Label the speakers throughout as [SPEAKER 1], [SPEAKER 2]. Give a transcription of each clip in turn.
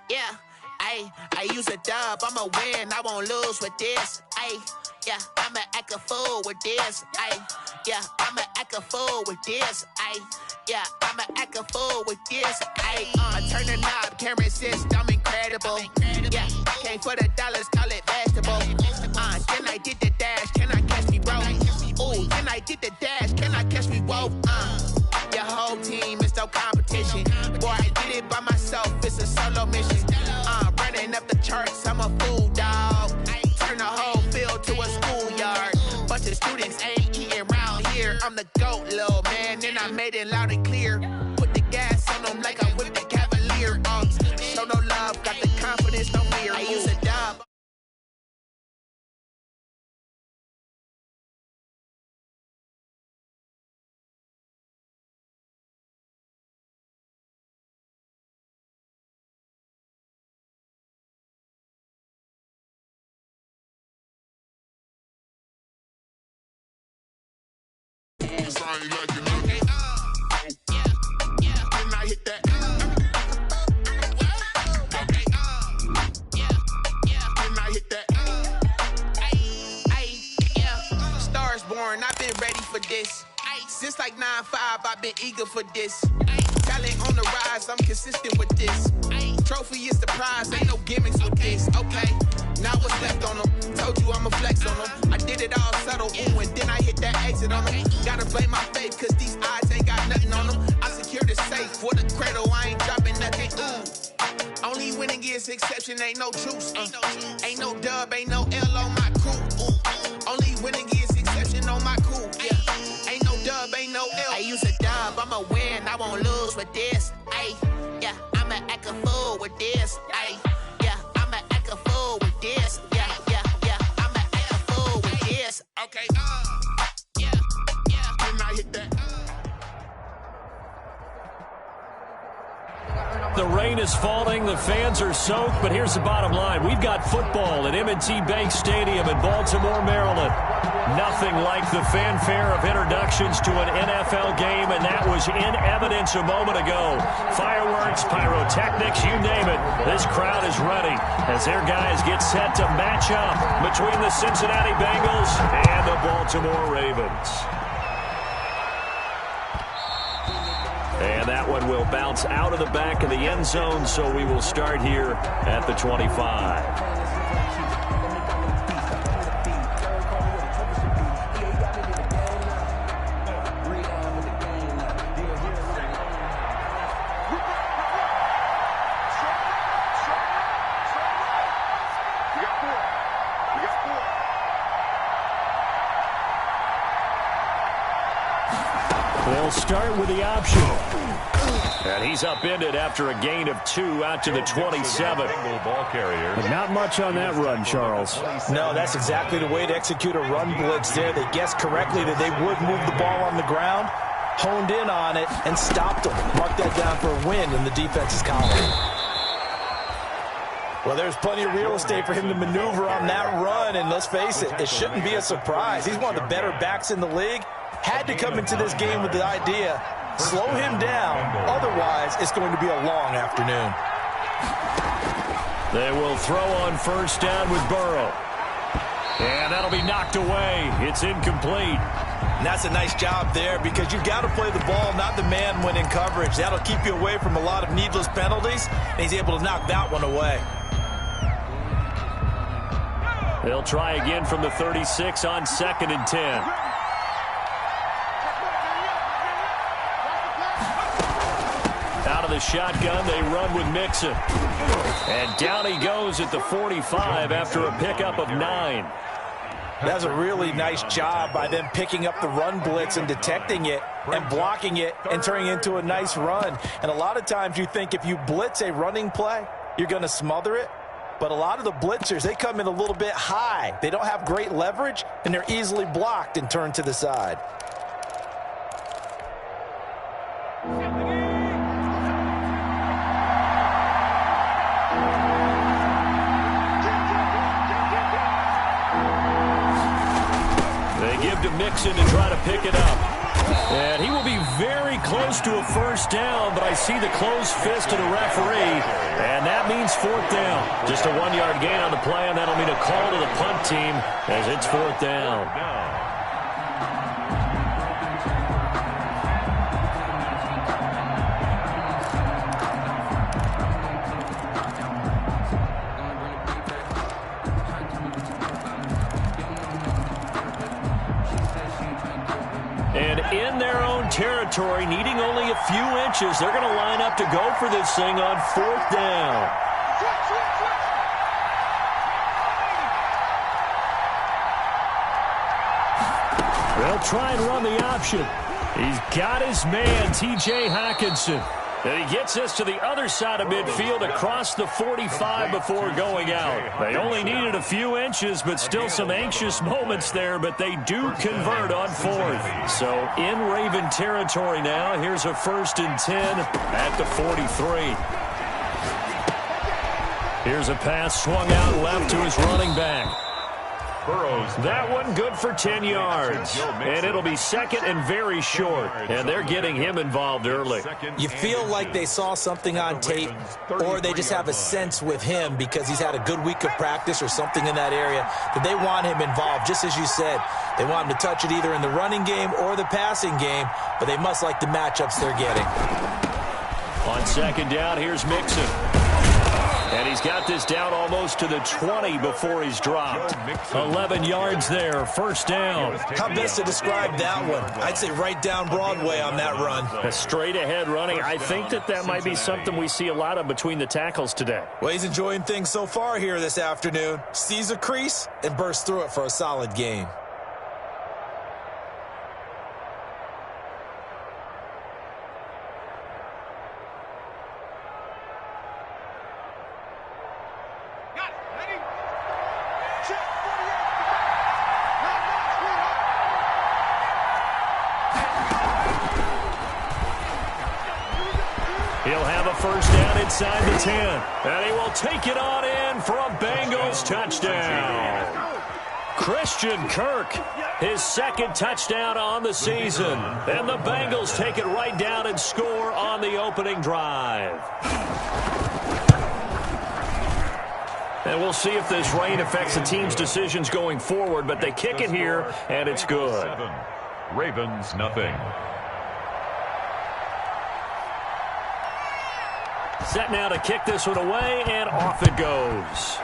[SPEAKER 1] Yeah, I use a dub, I'ma win, I won't lose with this. Yeah, I'ma act a fool with this. Yeah, I'ma act a fool with this. Yeah, I'ma act a fool with this. I turn the knob, camera assist, I'm incredible. Yeah, came for the dollars, call it vegetable. Then I did the dash, can I catch me, bro? Ooh, then I did the dash, can I catch me, whoa? Your whole team is no competition. Boy, I did it by myself, it's a solo mission. Running up the charts, I'm a fool, dog. Turn the whole field to a schoolyard. Bunch of students ain't eating round here. I'm the GOAT, little man, and I made it loud and clear. Put the gas on them like I whipped the Cavalier. Show no love, got the confidence, no fear. I use a dub.
[SPEAKER 2] I ain't like it. Okay, yeah. Then I hit that. Okay, yeah. Then I hit that.
[SPEAKER 1] Yeah. Stars born, I've been ready for this. Since like 9-5, I've been eager for this. Talent on the rise, I'm consistent with this. Trophy is the prize, ain't no gimmicks with this. Okay, now what's left on them? Told you I'ma flex on them. I did it all subtle, ooh, and then I hit that exit on them. Gotta blame my faith, cause these odds ain't got nothing on them. I secure the safe for the cradle, I ain't dropping nothing, ooh. Only winning is exception, ain't no truce. Ain't no dub, ain't no L on my crew, ooh. Only winning is exception on my crew, yeah. Ain't no dub, ain't no L. I use a dub, I'ma win, I won't lose with this. Yeah, I'ma act a fool with this. Yeah, I'ma act a fool with this. Yeah, I'ma act a fool with this.
[SPEAKER 2] Okay, yeah. Then I hit that.
[SPEAKER 3] The rain is falling, the fans are soaked, but here's the bottom line. We've got football at M&T Bank Stadium in Baltimore, Maryland. Nothing like the fanfare of introductions to an NFL game, and that was in evidence a moment ago. Fireworks, pyrotechnics, you name it. This crowd is ready as their guys get set to match up between the Cincinnati Bengals and the Baltimore Ravens. And that one will bounce out of the back of the end zone, so we will start here at the 25. They'll start with the option. And he's upended after a gain of 2 out to the 27.
[SPEAKER 4] Ball carrier.
[SPEAKER 3] But not much on that run, Charles.
[SPEAKER 5] No, that's exactly the way to execute a run blitz there. They guessed correctly that they would move the ball on the ground, honed in on it, and stopped them. Mark that down for a win in the defense's column. Well, there's plenty of real estate for him to maneuver on that run, and let's face it, it shouldn't be a surprise. He's one of the better backs in the league. Had to come into this game with the idea, slow him down, otherwise it's going to be a long afternoon.
[SPEAKER 3] They will throw on first down with Burrow. And that'll be knocked away. It's incomplete.
[SPEAKER 5] And that's a nice job there because you've got to play the ball, not the man when in coverage. That'll keep you away from a lot of needless penalties, and he's able to knock that one away.
[SPEAKER 3] They'll try again from the 36 on 2nd and 10. Out of the shotgun, they run with Mixon. And down he goes at the 45 after a pickup of 9.
[SPEAKER 5] That's a really nice job by them picking up the run blitz and detecting it and blocking it and turning it into a nice run. And a lot of times you think if you blitz a running play, you're going to smother it. But a lot of the blitzers, they come in a little bit high. They don't have great leverage, and they're easily blocked and turned to the side.
[SPEAKER 3] They give to Mixon to try to pick it up. And he will be very close to a first down, but I see the closed fist of the referee, and that means fourth down. Just a 1-yard gain on the play, and that'll mean a call to the punt team as it's fourth down. And in their own territory, needing only a few inches, they're going to line up to go for this thing on fourth down. They'll try and run the option. He's got his man, T.J. Hockenson. And he gets us to the other side of midfield across the 45 before going out. They only needed a few inches, but still some anxious moments there, but they do convert on fourth. So in Raven territory now, here's a 1st and 10 at the 43. Here's a pass swung out left to his running back. That one good for 10 yards. And it'll be second and very short. And they're getting him involved early.
[SPEAKER 5] You feel like they saw something on tape, or they just have a sense with him because he's had a good week of practice or something in that area that they want him involved. Just as you said, they want him to touch it either in the running game or the passing game, but they must like the matchups they're getting.
[SPEAKER 3] On second down, here's Mixon. And he's got this down almost to the 20 before he's dropped. 11 yards there, first down.
[SPEAKER 5] How best to describe that one? I'd say right down Broadway on that run.
[SPEAKER 3] A straight-ahead running. I think that might be something we see a lot of between the tackles today.
[SPEAKER 5] Well, he's enjoying things so far here this afternoon. Sees a crease and bursts through it for a solid gain.
[SPEAKER 3] He'll have a first down inside the 10. And he will take it on in for a Bengals touchdown. Christian Kirk, his second touchdown on the season. And the Bengals take it right down and score on the opening drive. And we'll see if this rain affects the team's decisions going forward, but they kick it here, and it's good.
[SPEAKER 4] Ravens, nothing.
[SPEAKER 3] Set now to kick this one away, and off it goes.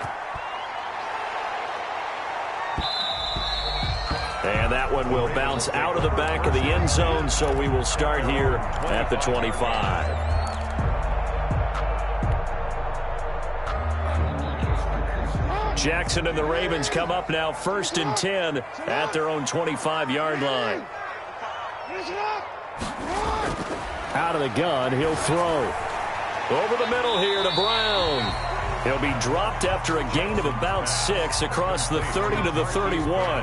[SPEAKER 3] And that one will bounce out of the back of the end zone, so we will start here at the 25. Jackson and the Ravens come up now 1st and 10 at their own 25-yard line. Out of the gun, he'll throw. Over the middle here to Brown. He'll be dropped after a gain of about 6 across the 30 to the 31.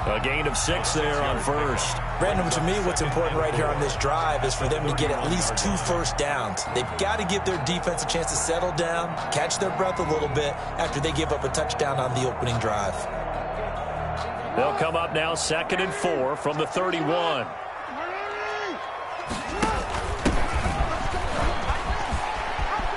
[SPEAKER 3] A gain of 6 there on first.
[SPEAKER 5] Brandon, to me, what's important right here on this drive is for them to get at least 2 first downs. They've got to give their defense a chance to settle down, catch their breath a little bit after they give up a touchdown on the opening drive.
[SPEAKER 3] They'll come up now 2nd and 4 from the 31.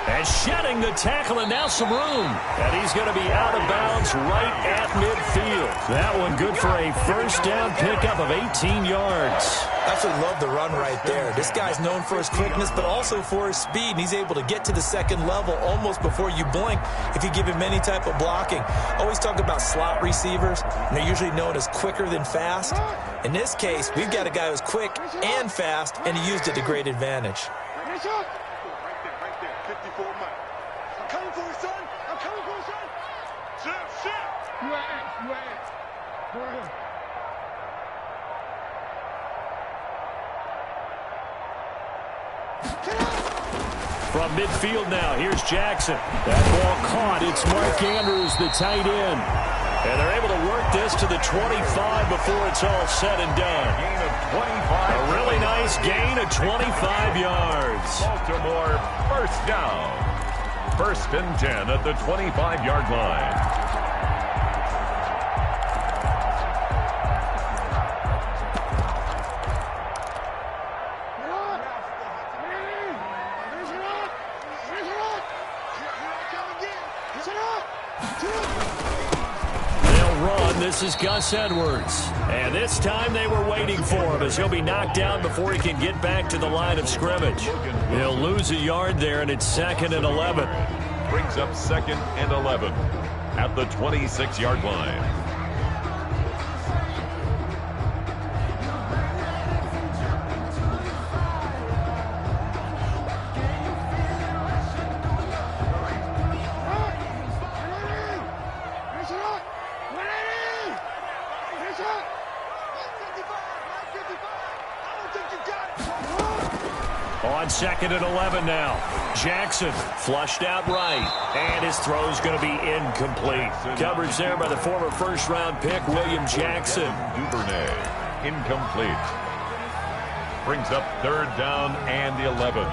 [SPEAKER 3] And shedding the tackle, and now some room. And he's going to be out of bounds right at midfield. That one good for a first down pickup of 18 yards.
[SPEAKER 5] Absolutely love the run right there. This guy's known for his quickness, but also for his speed. And he's able to get to the second level almost before you blink if you give him any type of blocking. Always talk about slot receivers, and they're usually known as quicker than fast. In this case, we've got a guy who's quick and fast, and he used it to great advantage.
[SPEAKER 2] I'm coming for you, son. I'm coming for you, son. Shit. You at. Go ahead.
[SPEAKER 3] From midfield now, here's Jackson. That ball caught. It's Mark Andrews, the tight end. And they're able to work this to the 25 before it's all said and done.
[SPEAKER 4] Gain of 25.
[SPEAKER 3] A really nice gain of 25 yards.
[SPEAKER 4] Baltimore, first down. 1st and 10 at the 25-yard line.
[SPEAKER 3] run. This is Gus Edwards. And this time they were waiting for him as he'll be knocked down before he can get back to the line of scrimmage. He'll lose a yard there, and it's 2nd and 11.
[SPEAKER 4] Brings up 2nd and 11 at the 26-yard line.
[SPEAKER 3] On 2nd and 11 now. Jackson flushed out right, and his throw's going to be incomplete. Coverage there by the former first-round pick, William Jackson.
[SPEAKER 4] Duvernay, incomplete. Brings up 3rd down and 11.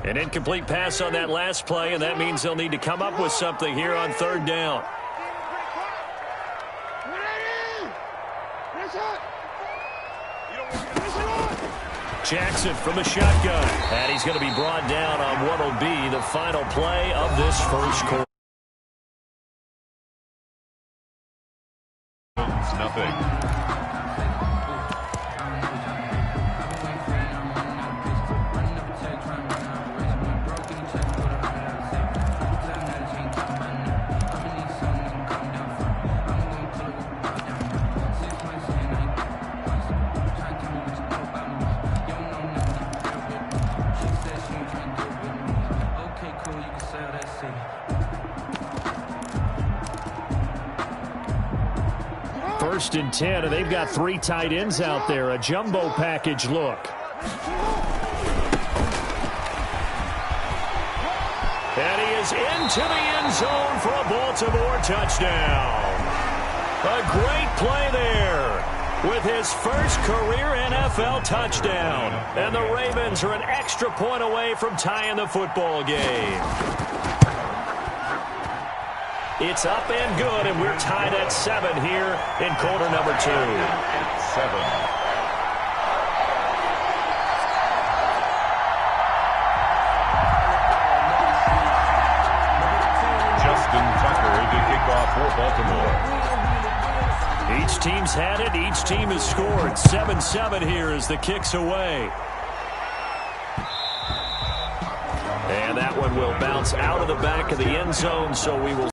[SPEAKER 3] An incomplete pass on that last play, and that means they'll need to come up with something here on 3rd down. Jackson from the shotgun, and he's going to be brought down on what will be the final play of this first quarter.
[SPEAKER 4] Nothing.
[SPEAKER 3] First and 10, and they've got 3 tight ends out there. A jumbo package look. And he is into the end zone for a Baltimore touchdown. A great play there with his first career NFL touchdown. And the Ravens are an extra point away from tying the football game. It's up and good, and we're tied at 7 here in quarter number 2.
[SPEAKER 4] 7. Justin Tucker to kick off for Baltimore.
[SPEAKER 3] Each team's had it. Each team has scored. 7-7 here as the kick's away. And that one will bounce out of the back of the end zone, so we will.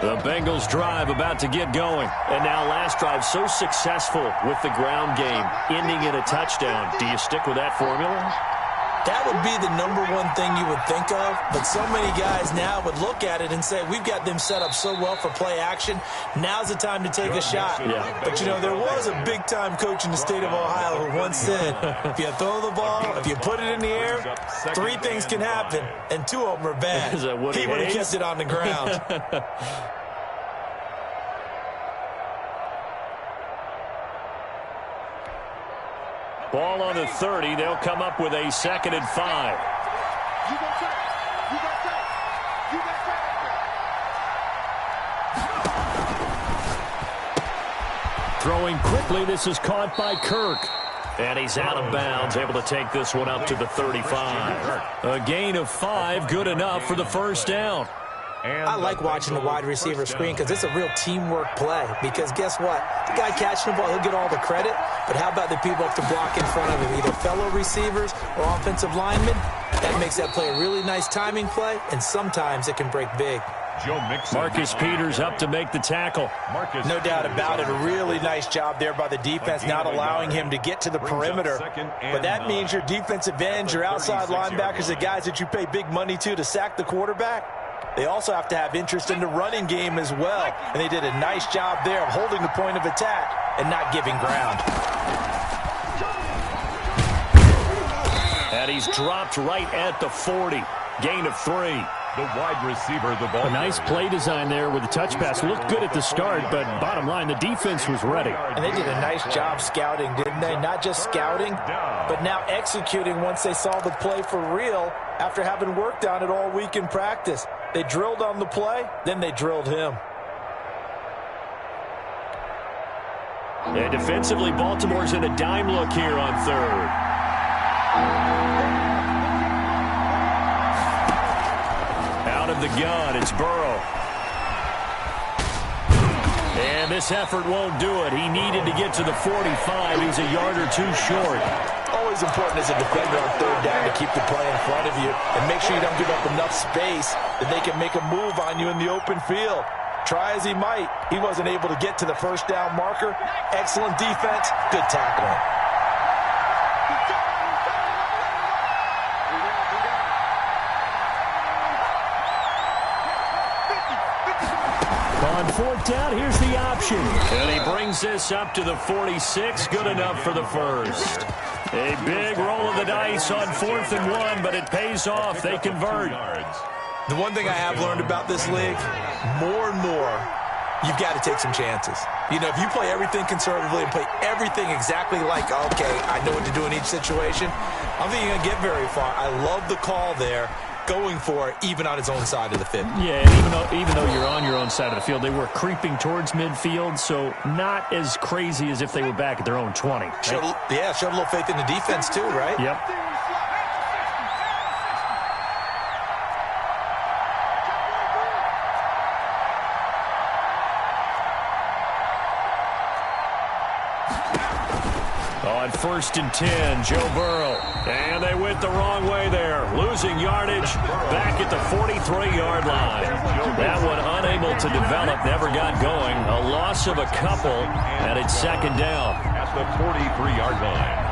[SPEAKER 3] The Bengals drive about to get going. And now last drive so successful with the ground game, ending in a touchdown. Do you stick with that formula?
[SPEAKER 5] That would be the #1 thing you would think of, but so many guys now would look at it and say, we've got them set up so well for play action. Now's the time to take a shot.
[SPEAKER 3] Yeah.
[SPEAKER 5] But, you know, there was a big-time coach in the state of Ohio who once said, if you throw the ball, if you put it in the air, 3 things can happen, and 2 of them are bad.
[SPEAKER 3] Is that Woody
[SPEAKER 5] He would have
[SPEAKER 3] Hayes?
[SPEAKER 5] kept it on the ground.
[SPEAKER 3] Ball on the 30. They'll come up with a 2nd and 5. Throwing quickly. This is caught by Kirk. And he's out of bounds, able to take this one up to the 35. A gain of 5, good enough for the first down.
[SPEAKER 5] I like watching the wide receiver screen because it's a real teamwork play. Because guess what? The guy catching the ball, he'll get all the credit. But how about the people up to block in front of him, either fellow receivers or offensive linemen? That makes that play a really nice timing play, and sometimes it can break big.
[SPEAKER 3] Marcus Peters up to make the tackle.
[SPEAKER 5] No doubt about it. A really nice job there by the defense, not allowing him to get to the perimeter. But that means your defensive ends, your outside linebackers, the guys that you pay big money to sack the quarterback, they also have to have interest in the running game as well. And they did a nice job there of holding the point of attack and not giving ground.
[SPEAKER 3] And he's dropped right at the 40. Gain of 3.
[SPEAKER 4] the wide receiver, the ball.
[SPEAKER 3] A nice play design there with the touch pass. Looked good at the start, but bottom line, the defense was ready.
[SPEAKER 5] And they did a nice job scouting, didn't they? Not just scouting, but now executing once they saw the play for real after having worked on it all week in practice. They drilled on the play, then they drilled him.
[SPEAKER 3] And defensively, Baltimore's in a dime look here on third. Out of the gun, it's Burrow. And this effort won't do it. He needed to get to the 45. He's a yard or two short.
[SPEAKER 5] Always important as a defender on third down to keep the play in front of you and make sure you don't give up enough space that they can make a move on you in the open field. Try as he might, he wasn't able to get to the first down marker. Excellent defense, good tackling.
[SPEAKER 3] On fourth down, here's the option. And he brings this up to the 46. Good enough for the first. A big roll of the dice on 4th and 1, but it pays off. They convert.
[SPEAKER 5] The one thing I have learned about this league, more and more, you've got to take some chances. You know, if you play everything conservatively and play everything exactly like, okay, I know what to do in each situation, I don't think you're going to get very far. I love the call there, going for it, even on his own side of the field.
[SPEAKER 3] Yeah, and even though you're on your own side of the field, they were creeping towards midfield, so not as crazy as if they were back at their own 20. Right?
[SPEAKER 5] Showed a little faith in the defense too, right?
[SPEAKER 3] Yep. On 1st and 10, Joe Burrow. And they went the wrong way there. Losing yardage back at the 43-yard line. That one unable to develop, never got going. A loss of a couple, and it's 2nd down.
[SPEAKER 4] At the 43-yard line.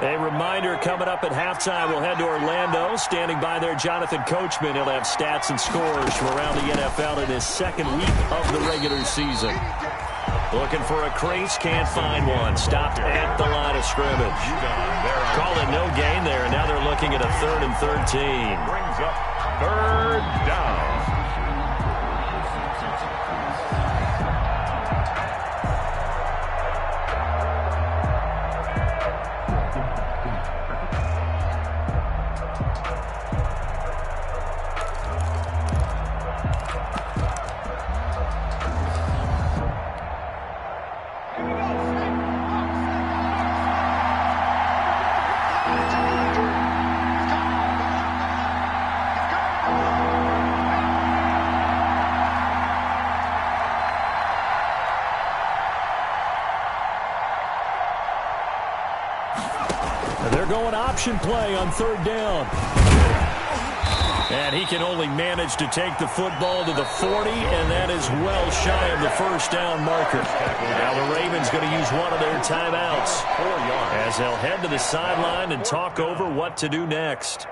[SPEAKER 3] A reminder coming up at halftime, we'll head to Orlando. Standing by there, Jonathan Coachman. He'll have stats and scores from around the NFL in his 2nd week of the regular season. Looking for a crease, can't find one. Stopped at the line of scrimmage. Calling no gain there, and now they're looking at a 3rd and 13.
[SPEAKER 4] Brings up 3rd down.
[SPEAKER 3] They're going option play on 3rd down. And he can only manage to take the football to the 40, and that is well shy of the 1st down marker. Now the Ravens going to use one of their timeouts as they'll head to the sideline and talk over what to do next.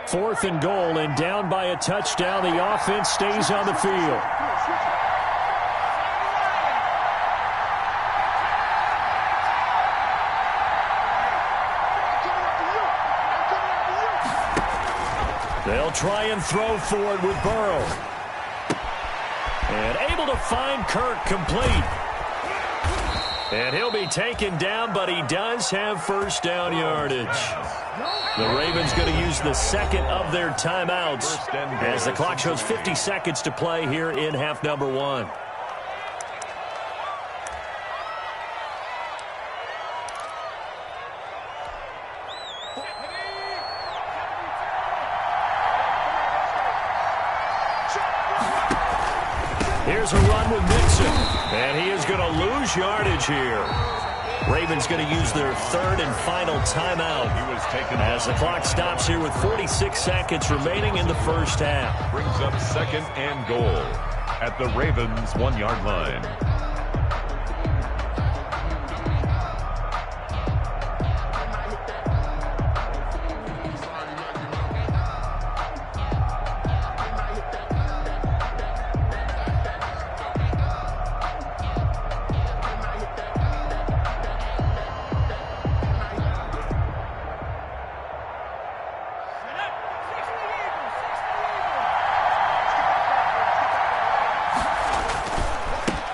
[SPEAKER 3] Fourth and goal, and down by a touchdown. The offense stays on the field. They'll try and throw for it with Burrow. And able to find Kirk complete. And he'll be taken down, but he does have 1st down yardage. The Ravens going to use the 2nd of their timeouts as the clock shows 50 seconds to play here in half number 1. Here's a run with Mixon, and he is going to lose yardage here. Ravens going to use their third and final timeout as the clock stops here with 46 seconds remaining in the first half.
[SPEAKER 4] Brings up 2nd and goal at the Ravens' 1-yard line.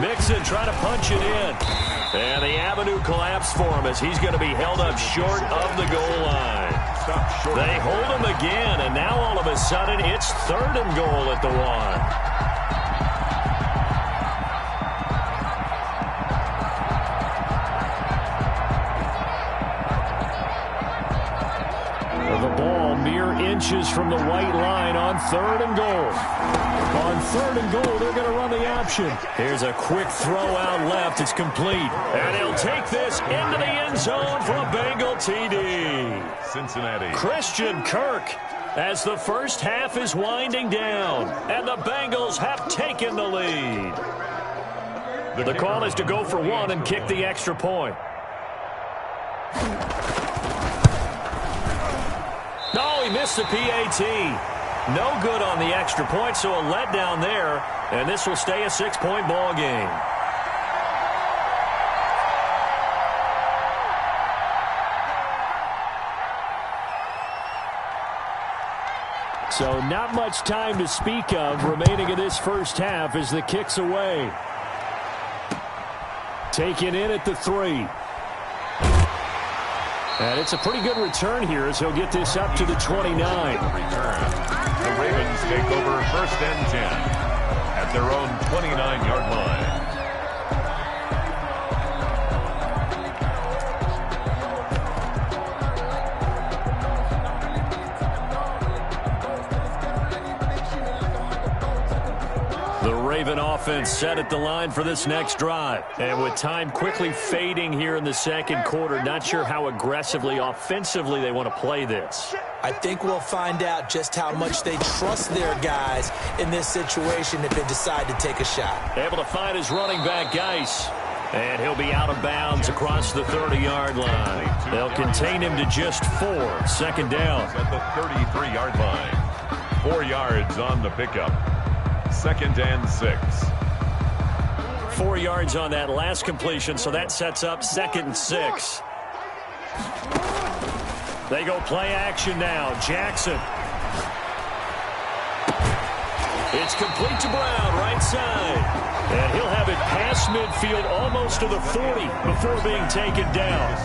[SPEAKER 3] Mixon trying to punch it in. And the avenue collapsed for him as he's going to be held up short of the goal line. They hold him again, and now all of a sudden it's 3rd and goal at the 1. The ball mere inches from the white line on 3rd and goal. On 3rd and goal, they're going to run the option. Here's a quick throw out left. It's complete. And he'll take this into the end zone for a Bengal TD.
[SPEAKER 4] Cincinnati.
[SPEAKER 3] Christian Kirk as the first half is winding down. And the Bengals have taken the lead. The call is to go for 1 and kick the extra point. No, he missed the PAT. No good on the extra point, so a letdown there, and this will stay a 6-point ball game. So not much time to speak of remaining in this first half as the kick's away. Taken in at the 3. And it's a pretty good return here as he'll get this up to the 29.
[SPEAKER 4] The Ravens take over 1st and 10 at their own 29-yard line.
[SPEAKER 3] The Raven offense set at the line for this next drive. And with time quickly fading here in the second quarter, not sure how aggressively, offensively they want to play this.
[SPEAKER 5] I think we'll find out just how much they trust their guys in this situation if they decide to take a shot.
[SPEAKER 3] Able to find his running back, Geis. And he'll be out of bounds across the 30-yard line. They'll contain him to just 4. 2nd down.
[SPEAKER 4] At the 33-yard line. 4 yards on the pickup. 2nd and 6.
[SPEAKER 3] 4 yards on that last completion, so that sets up 2nd and 6. They go play action now. Jackson. It's complete to Brown, right side. And he'll have it past midfield almost to the 40 before being taken down.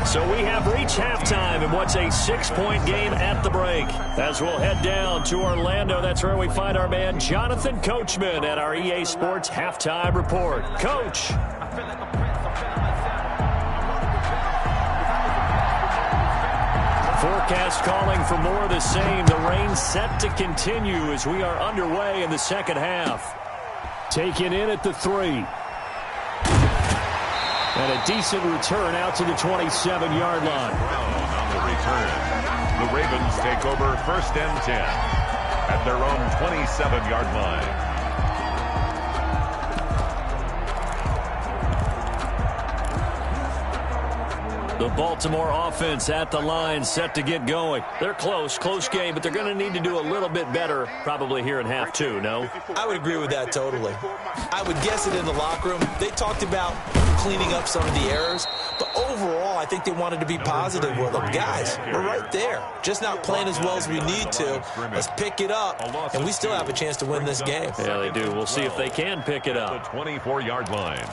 [SPEAKER 3] So we have reached halftime in what's a 6-point game at the break. As we'll head down to Orlando, that's where we find our man Jonathan Coachman at our EA Sports Halftime Report. Coach. Forecast calling for more of the same. The rain set to continue as we are underway in the second half. Taken in at the 3. And a decent return out to the 27-yard line.
[SPEAKER 4] On the return, the Ravens take over 1st and 10 at their own 27-yard line.
[SPEAKER 3] The Baltimore offense at the line, set to get going. They're close game, but they're going to need to do a little bit better probably here in half 2, no?
[SPEAKER 5] I would agree with that totally. I would guess it in the locker room. They talked about cleaning up some of the errors, but overall, I think they wanted to be positive with them. Guys, we're right there. Just not playing as well as we need to. Let's pick it up, and we still have a chance to win this game.
[SPEAKER 3] Yeah, they do. We'll see if they can pick it up.
[SPEAKER 4] The 24-yard line.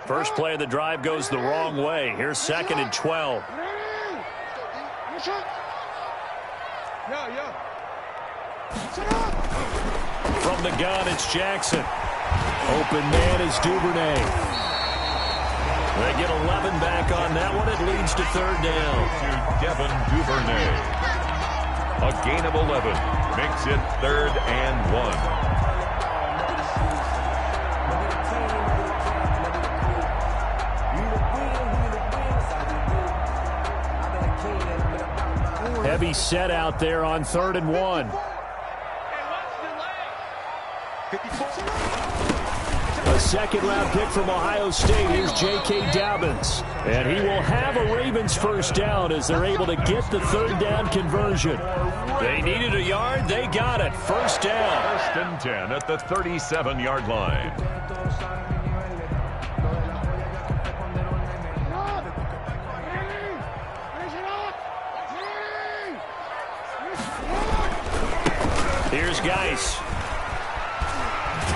[SPEAKER 3] First play of the drive goes the wrong way. Here's 2nd and 12. From the gun, it's Jackson. Open man is Duvernay. They get 11 back on that one. It leads to third down.
[SPEAKER 4] To Devin Duvernay. A gain of 11 makes it 3rd and 1.
[SPEAKER 3] Heavy set out there on 3rd and 1. A second-round pick from Ohio State is J.K. Dobbins. And he will have a Ravens first down as they're able to get the third down conversion. They needed a yard. They got it. First down.
[SPEAKER 4] 1st and 10 at the 37-yard line.
[SPEAKER 3] Here's Geis.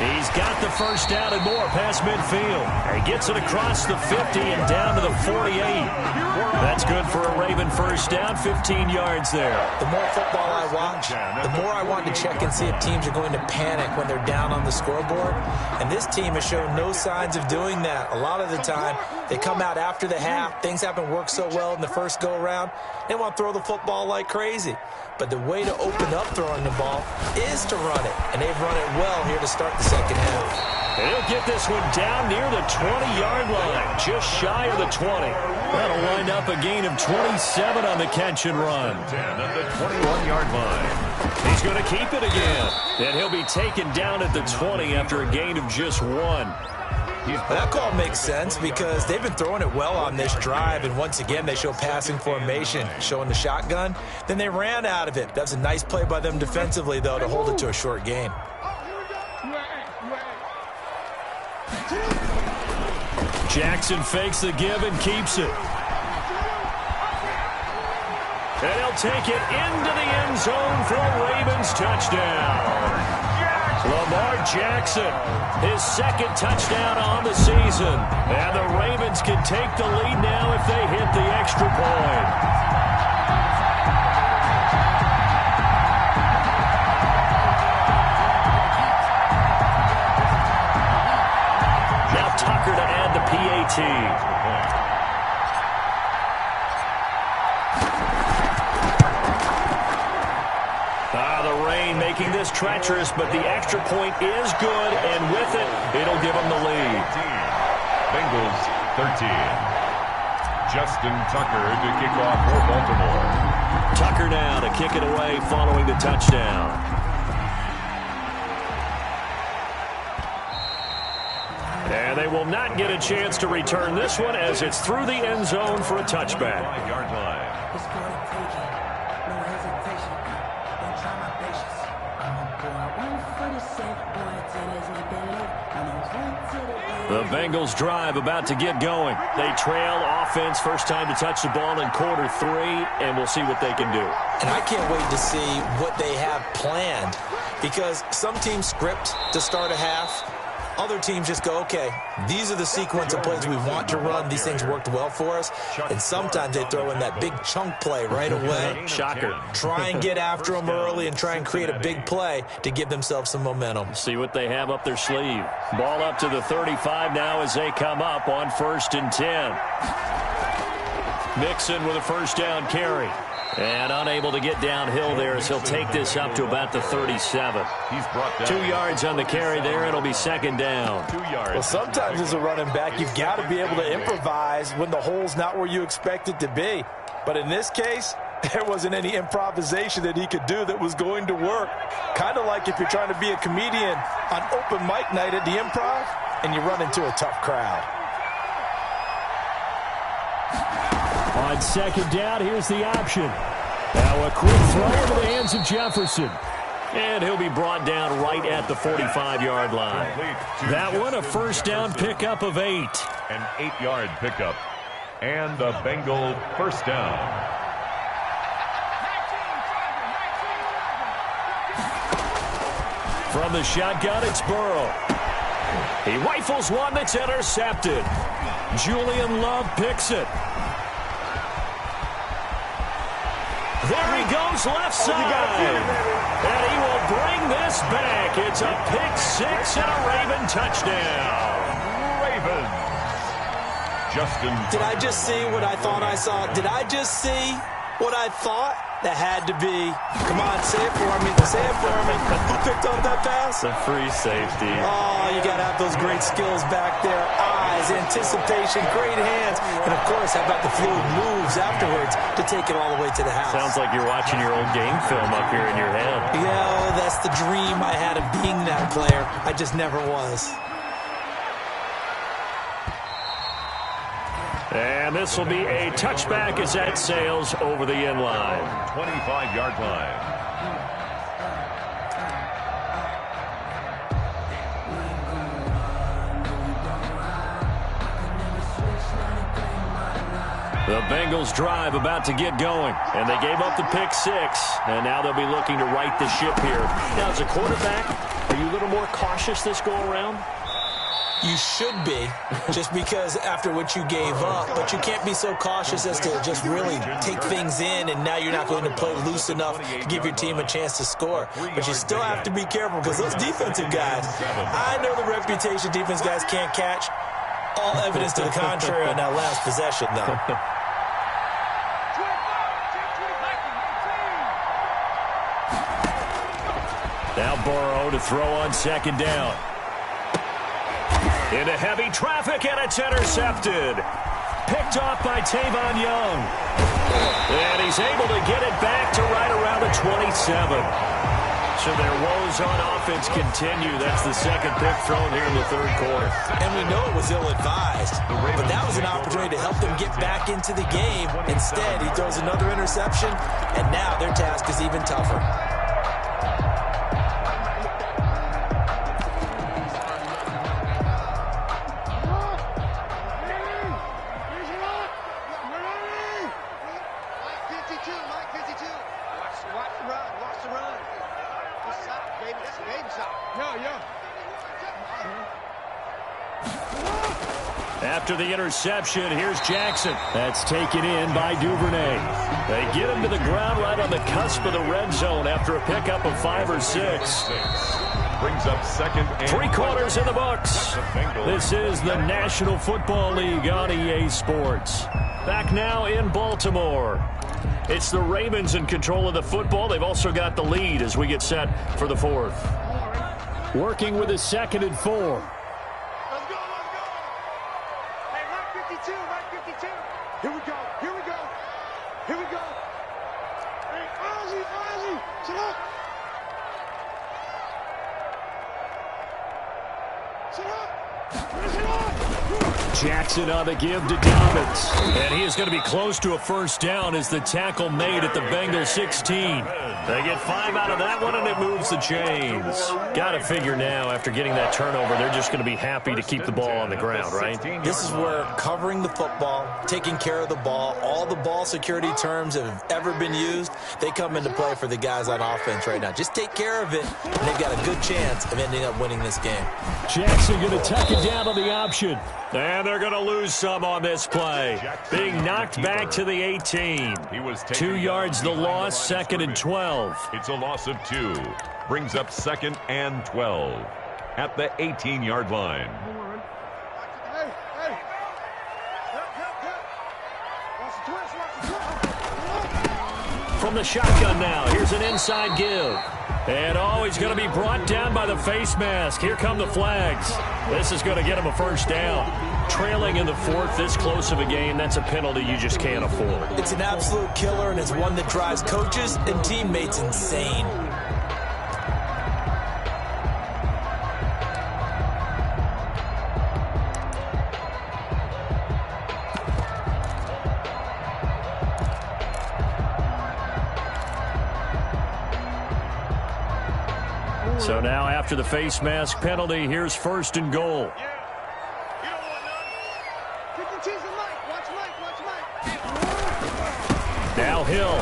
[SPEAKER 3] He's got the first down and more past midfield. He gets it across the 50 and down to the 48. That's good for a Raven first down, 15 yards there.
[SPEAKER 5] The more football I watch, the more I want to check and see if teams are going to panic when they're down on the scoreboard. And this team has shown no signs of doing that. A lot of the time, they come out after the half. Things haven't worked so well in the first go-around. They want to throw the football like crazy. But the way to open up throwing the ball is to run it. And they've run it well here to start the second half.
[SPEAKER 3] He'll get this one down near the 20-yard line, just shy of the 20. That'll wind up a gain of 27 on the catch and run.
[SPEAKER 4] 10 at the 21-yard line.
[SPEAKER 3] He's going to keep it again. And he'll be taken down at the 20 after a gain of just 1.
[SPEAKER 5] That call makes sense because they've been throwing it well on this drive, and once again they show passing formation, showing the shotgun. Then they ran out of it. That's a nice play by them defensively, though, to hold it to a short gain.
[SPEAKER 3] Jackson fakes the give and keeps it. And he'll take it into the end zone for a Ravens touchdown. Lamar Jackson, his second touchdown on the season. And the Ravens can take the lead now if they hit the extra point. Now Tucker to add the PAT. Making this treacherous, but the extra point is good, and with it, it'll give them the lead.
[SPEAKER 4] Bengals 13. Justin Tucker to kick off for Baltimore.
[SPEAKER 3] Tucker now to kick it away following the touchdown. And they will not get a chance to return this one as it's through the end zone for a touchback.
[SPEAKER 4] 5-yard line.
[SPEAKER 3] The Bengals drive about to get going. They trail offense first time to touch the ball in quarter 3, and we'll see what they can do.
[SPEAKER 5] And I can't wait to see what they have planned because some teams script to start a half. Other teams just go, okay, these are the sequence of plays we want to run. These things worked well for us. And sometimes they throw in that big chunk play right away.
[SPEAKER 3] Shocker.
[SPEAKER 5] Try and get after them early and try and create a big play to give themselves some momentum.
[SPEAKER 3] See what they have up their sleeve. Ball up to the 35 now as they come up on 1st and 10. Mixon with a first down carry. And unable to get downhill there as he'll take this up to about the 37.
[SPEAKER 4] He's brought down
[SPEAKER 3] 2 yards on the carry there. It'll be second down.
[SPEAKER 4] 2 yards.
[SPEAKER 5] Well, sometimes as a running back, you've got to be able to improvise when the hole's not where you expect it to be. But in this case, there wasn't any improvisation that he could do that was going to work. Kind of like if you're trying to be a comedian on open mic night at the Improv and you run into a tough crowd.
[SPEAKER 3] On second down, here's the option. Now a quick throw into the hands of Jefferson. And he'll be brought down right at the 45-yard line. That one, a first down pickup of 8.
[SPEAKER 4] An 8-yard pickup. And the Bengal first down.
[SPEAKER 3] From the shotgun, it's Burrow. He rifles one that's intercepted. Julian Love picks it. There he goes left side. And he will bring this back. It's a pick six and a Raven touchdown.
[SPEAKER 4] Ravens. Justin.
[SPEAKER 5] Did I just see what I thought I saw? Did I just see what I thought? That had to be. Come on, say it for me. Say it for me. Who picked up that pass?
[SPEAKER 6] The free safety.
[SPEAKER 5] Oh, you got to have those great skills back there. Eyes, anticipation, great hands. And, of course, how about the fluid moves afterwards to take it all the way to the house?
[SPEAKER 3] Sounds like you're watching your old game film up here in your head.
[SPEAKER 5] Yeah, that's the dream I had of being that player. I just never was.
[SPEAKER 3] And this will be a touchback as that sails over the end line.
[SPEAKER 4] 25-yard line.
[SPEAKER 3] The Bengals drive about to get going, and they gave up the pick six, and now they'll be looking to right the ship here. Now, as a quarterback, are you a little more cautious this go around?
[SPEAKER 5] You should be, just because after what you gave up, but you can't be so cautious as to just really take things in, and now you're not going to play loose enough to give your team a chance to score. But you still have to be careful because those defensive guys, I know the reputation defense guys can't catch. All evidence to the contrary on that last possession, though.
[SPEAKER 3] Now Burrow to throw on second down. Into heavy traffic, and it's intercepted. Picked off by Tavon Young. And he's able to get it back to right around the 27. So their woes on offense continue. That's the second pick thrown here in the third quarter.
[SPEAKER 5] And we know it was ill-advised, but that was an opportunity to help them get back into the game. Instead, he throws another interception, and now their task is even tougher.
[SPEAKER 3] After the interception, here's Jackson. That's taken in by Duvernay. They get him to the ground right on the cusp of the red zone after a pickup of 5 or 6.
[SPEAKER 4] Brings up second and
[SPEAKER 3] 3 quarters in the books. This is the National Football League on EA Sports. Back now in Baltimore. It's the Ravens in control of the football. They've also got the lead as we get set for the fourth. Working with a 2nd and 4.
[SPEAKER 2] Here we go. Here we go. Here we go. Hey, Ozzy, sit up. Sit up. Where's it on?
[SPEAKER 3] Jackson on the give to Dobbins. And he is going to be close to a first down as the tackle made at the Bengals 16. They get 5 out of that one, and it moves the chains. Got to figure now, after getting that turnover, they're just going to be happy to keep the ball on the ground, right?
[SPEAKER 5] This is where covering the football, taking care of the ball, all the ball security terms that have ever been used, they come into play for the guys on offense right now. Just take care of it, and they've got a good chance of ending up winning this game.
[SPEAKER 3] Jackson going to tuck it down on the option. And they're going to lose some on this play. Being knocked back to the 18. 2 yards the loss, 2nd and 12.
[SPEAKER 4] It's a loss of 2. Brings up 2nd and 12 at the 18-yard line.
[SPEAKER 2] Hey.
[SPEAKER 3] From the shotgun now, here's an inside give. And he's going to be brought down by the face mask. Here come the flags. This is going to get him a first down. Trailing in the fourth, this close of a game, that's a penalty you just can't afford.
[SPEAKER 5] It's an absolute killer, and it's one that drives coaches and teammates insane.
[SPEAKER 3] So now after the face mask penalty, here's 1st and goal. Now Hill.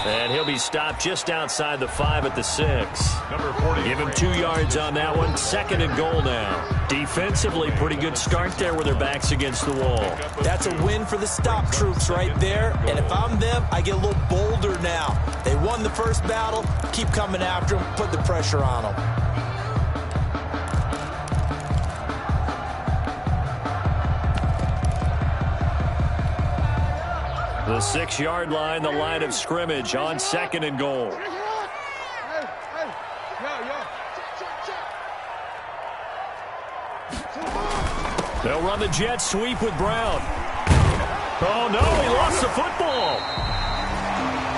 [SPEAKER 3] And he'll be stopped just outside the 5 at the 6.
[SPEAKER 4] Number 40.
[SPEAKER 3] Give him 2 yards on that one. 2nd and goal now. Defensively, pretty good start there with their backs against the wall.
[SPEAKER 5] That's a win for the stop troops right there. And if I'm them, I get a little bolder now. They won the first battle. Keep coming after them. Put the pressure on them.
[SPEAKER 3] The 6-yard line, the line of scrimmage on 2nd and goal. They'll run the jet sweep with Brown. Oh, no, he lost the football.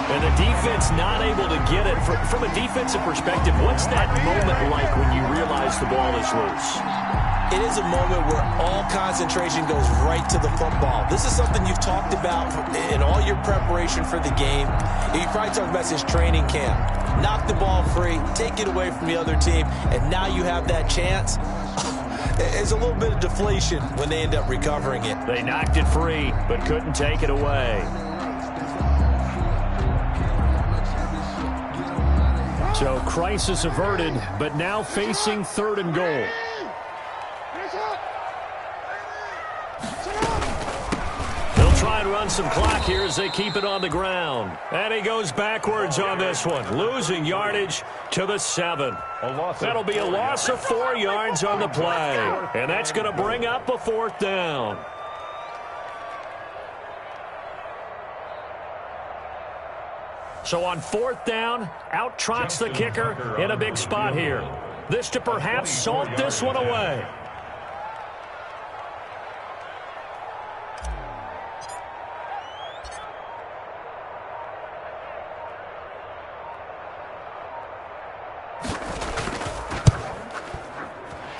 [SPEAKER 3] And the defense not able to get it. From a defensive perspective, what's that moment like when you realize the ball is loose?
[SPEAKER 5] It is a moment where all concentration goes right to the football. This is something you've talked about in all your preparation for the game. You probably talked about since training camp. Knock the ball free, take it away from the other team, and now you have that chance. There's a little bit of deflation when they end up recovering it.
[SPEAKER 3] They knocked it free, but couldn't take it away. So crisis averted, but now facing 3rd and goal. They'll try and run some clock here as they keep it on the ground. And he goes backwards on this one, losing yardage to the 7. That'll be a loss of 4 yards on the play. And that's going to bring up a 4th down. So on 4th down, out trots the kicker in a big spot here. This to perhaps salt this one away.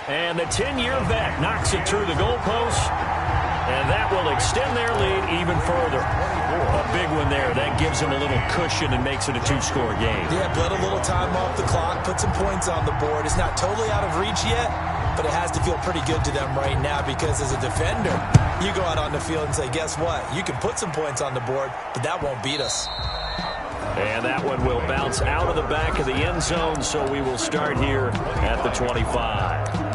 [SPEAKER 3] And the 10-year vet knocks it through the goalpost, and that will extend their lead even further. A big one there. That gives them a little cushion and makes it a 2-score game.
[SPEAKER 5] Yeah, bled a little time off the clock, put some points on the board. It's not totally out of reach yet, but it has to feel pretty good to them right now because as a defender, you go out on the field and say, guess what? You can put some points on the board, but that won't beat us.
[SPEAKER 3] And that one will bounce out of the back of the end zone, so we will start here at the 25.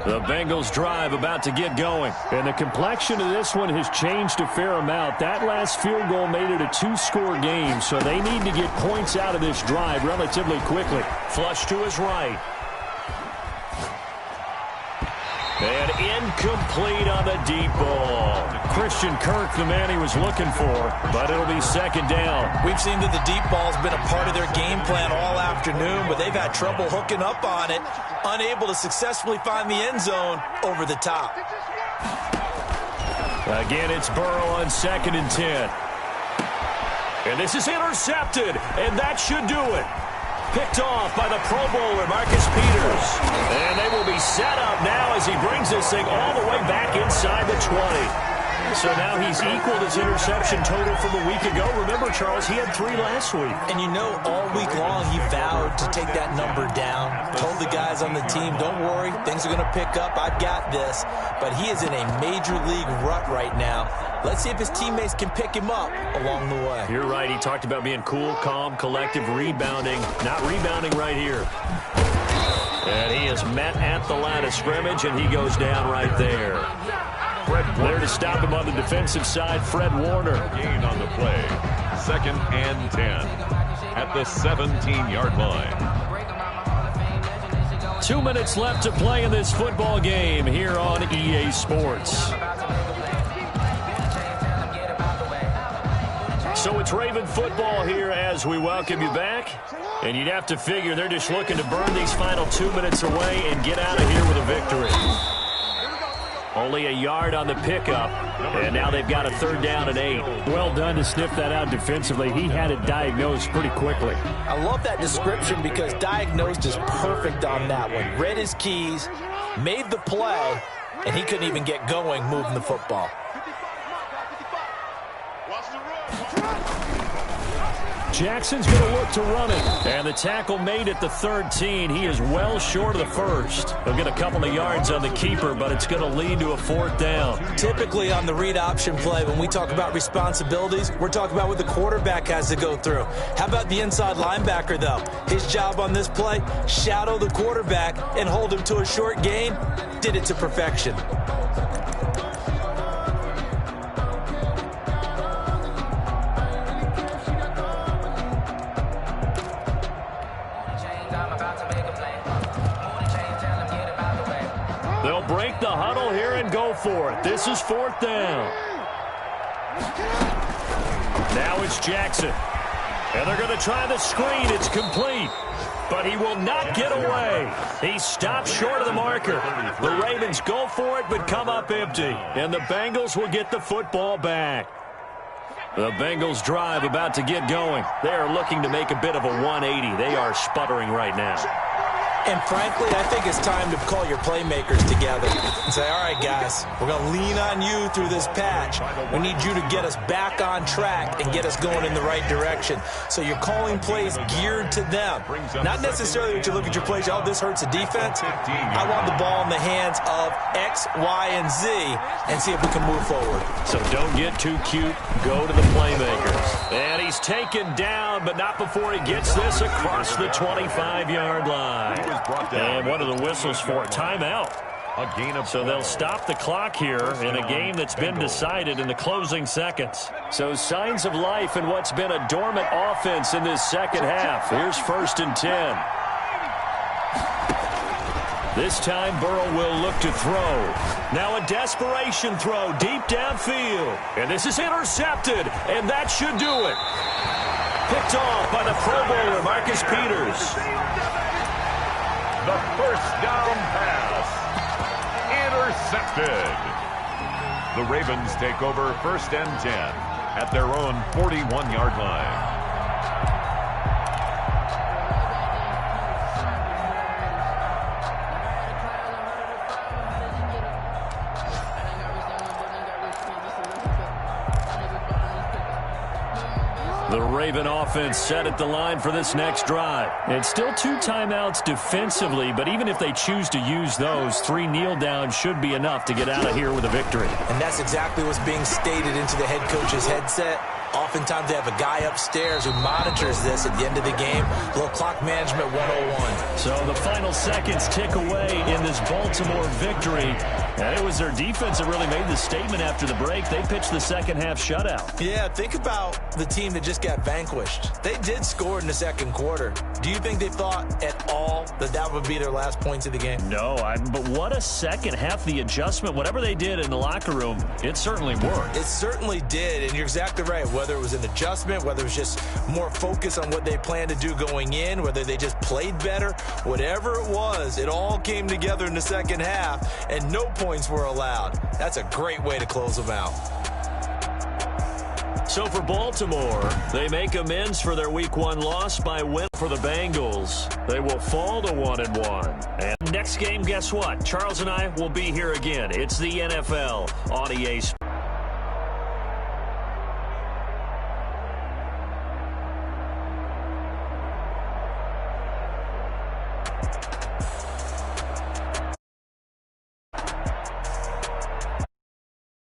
[SPEAKER 3] The Bengals drive about to get going. And the complexion of this one has changed a fair amount. That last field goal made it a 2-score game, so they need to get points out of this drive relatively quickly. Flush to his right. And incomplete on the deep ball. Christian Kirk, the man he was looking for, but it'll be 2nd down.
[SPEAKER 5] We've seen that the deep ball's been a part of their game plan all afternoon, but they've had trouble hooking up on it, unable to successfully find the end zone over the top.
[SPEAKER 3] Again, it's Burrow on 2nd and 10. And this is intercepted, and that should do it. Picked off by the Pro Bowler, Marcus Peters. And they will be set up now as he brings this thing all the way back inside the 20. So now he's equaled his interception total from a week ago. Remember, Charles, he had 3 last week.
[SPEAKER 5] And you know, all week long he vowed to take that number down. Told the guys on the team, don't worry, things are going to pick up. I've got this. But he is in a major league rut right now. Let's see if his teammates can pick him up along the way.
[SPEAKER 3] You're right. He talked about being cool, calm, collective, rebounding. Not rebounding right here. And he is met at the line of scrimmage, and he goes down right there. There to stop him on the defensive side, Fred Warner.
[SPEAKER 4] Gain on the play. 2nd and 10 at the 17-yard line.
[SPEAKER 3] 2 minutes left to play in this football game here on EA Sports. So it's Raven football here as we welcome you back. And you'd have to figure they're just looking to burn these final 2 minutes away and get out of here with a victory. Only a yard on the pickup, and now they've got a 3rd down and 8. Well done to sniff that out defensively. He had it diagnosed pretty quickly.
[SPEAKER 5] I love that description because diagnosed is perfect on that one. Read his keys, made the play, and he couldn't even get going moving the football.
[SPEAKER 3] Jackson's going to look to run it. And the tackle made at the 13. He is well short of the first. He'll get a couple of yards on the keeper, but it's going to lead to a 4th down.
[SPEAKER 5] Typically on the read option play, when we talk about responsibilities, we're talking about what the quarterback has to go through. How about the inside linebacker, though? His job on this play, shadow the quarterback and hold him to a short gain. Did it to perfection.
[SPEAKER 3] They'll break the huddle here and go for it. This is 4th down. Now it's Jackson. And they're going to try the screen. It's complete. But he will not get away. He stops short of the marker. The Ravens go for it but come up empty. And the Bengals will get the football back. The Bengals drive about to get going. They are looking to make a bit of a 180. They are sputtering right now.
[SPEAKER 5] And frankly, I think it's time to call your playmakers together and say, all right, guys, we're going to lean on you through this patch. We need you to get us back on track and get us going in the right direction. So you're calling plays geared to them. Not necessarily when you look at your plays, oh, this hurts the defense. I want the ball in the hands of X, Y, and Z and see if we can move forward.
[SPEAKER 3] So don't get too cute. Go to the playmakers. And he's taken down, but not before he gets this across the 25-yard line. And what are the whistles for? Timeout. So they'll stop the clock here in a game that's been decided in the closing seconds. So signs of life in what's been a dormant offense in this second half. Here's 1st and 10. This time Burrow will look to throw. Now a desperation throw deep downfield. And this is intercepted, and that should do it. Picked off by the Pro Bowler, Marcus Peters.
[SPEAKER 4] The 1st down pass. Intercepted. The Ravens take over 1st and 10 at their own 41-yard line.
[SPEAKER 3] The Raven offense set at the line for this next drive. It's still 2 timeouts defensively, but even if they choose to use those, 3 kneel downs should be enough to get out of here with a victory.
[SPEAKER 5] And that's exactly what's being stated into the head coach's headset. Oftentimes they have a guy upstairs who monitors this at the end of the game. A little clock management 101.
[SPEAKER 3] So the final seconds tick away in this Baltimore victory. And it was their defense that really made the statement after the break. They pitched the second half shutout.
[SPEAKER 5] Yeah, think about the team that just got vanquished. They did score in the second quarter. Do you think they thought at all that that would be their last points of the game?
[SPEAKER 3] No, but what a second half. The adjustment, whatever they did in the locker room, it certainly worked.
[SPEAKER 5] It certainly did, and you're exactly right. Whether it was an adjustment, whether it was just more focus on what they planned to do going in, whether they just played better, whatever it was, it all came together in the second half, and no points were allowed. That's a great way to close them out.
[SPEAKER 3] So for Baltimore, they make amends for their Week 1 loss by win for the Bengals. They will fall to 1-1. And next game, guess what? Charles and I will be here again. It's the NFL on EA Sports.